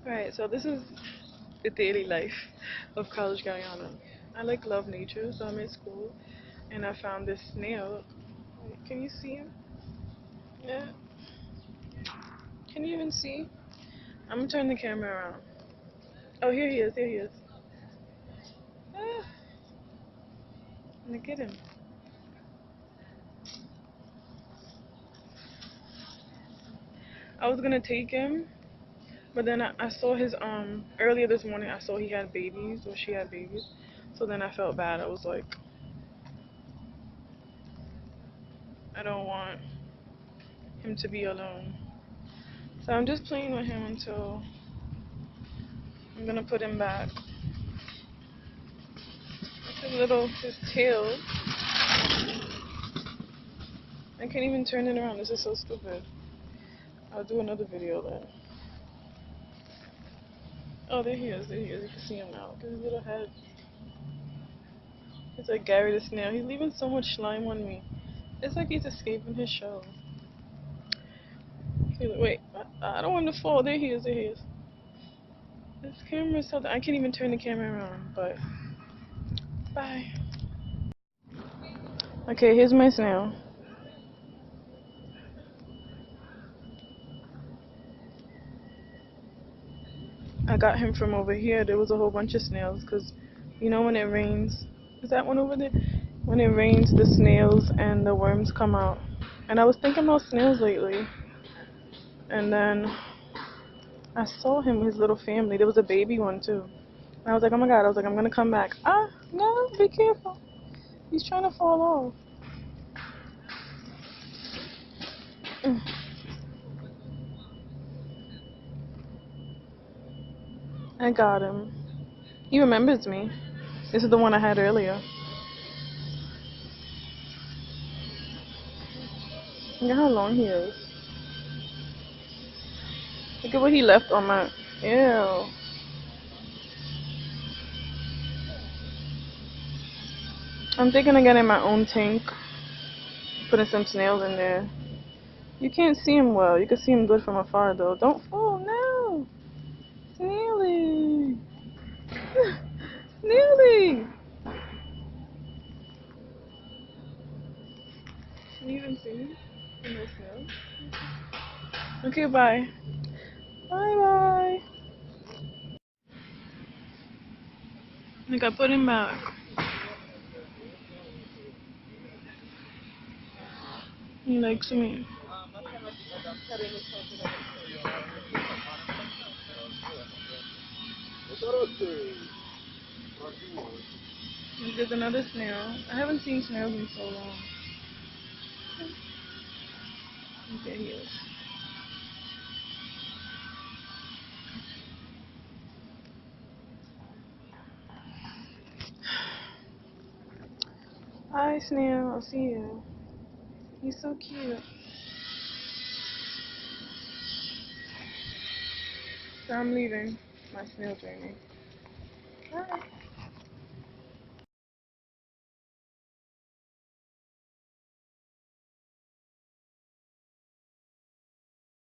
Right, so this is the daily life of College Guyana. I like love nature, so I'm at school and I found this snail. Wait, can you see him? Yeah. Can you even see? I'm gonna turn the camera around. Oh, here he is. Here he is. Ah, look at him. I was gonna take him, but then I saw his earlier this morning. I saw he had babies or she had babies, so then I felt bad. I was like, I don't want him to be alone. So I'm just playing with him until I'm gonna put him back. His tail. I can't even turn it around. This is so stupid. I'll do another video then. Oh, there he is. There he is. You can see him now. Look at his little head. He's like Gary the snail. He's leaving so much slime on me. It's like he's escaping his shell. Wait, I don't want him to fall. There he is. There he is. This camera is so. I can't even turn the camera around. But bye. Okay, here's my snail. I got him from over here. There was a whole bunch of snails because, you know, when it rains. Is that one over there? When it rains, the snails and the worms come out. And I was thinking about snails lately. And then I saw him with his little family. There was a baby one too. And I was like, oh my god. I was like, I'm gonna come back. Ah, no, be careful. He's trying to fall off. I got him. He remembers me. This is the one I had earlier. Look at how long he is. Look at what he left on my. Ew. I'm thinking of getting my own tank. Putting some snails in there. You can't see him well. You can see him good from afar though. Don't fall, no! Snaily! Snaily! Can you even see me? In my snail? Okay, bye. Bye bye. Like I put him back. He likes me. There's another snail. I haven't seen snails in so long. There he is. Hi snail, I'll see you. He's so cute. So I'm leaving my snail journey. Bye.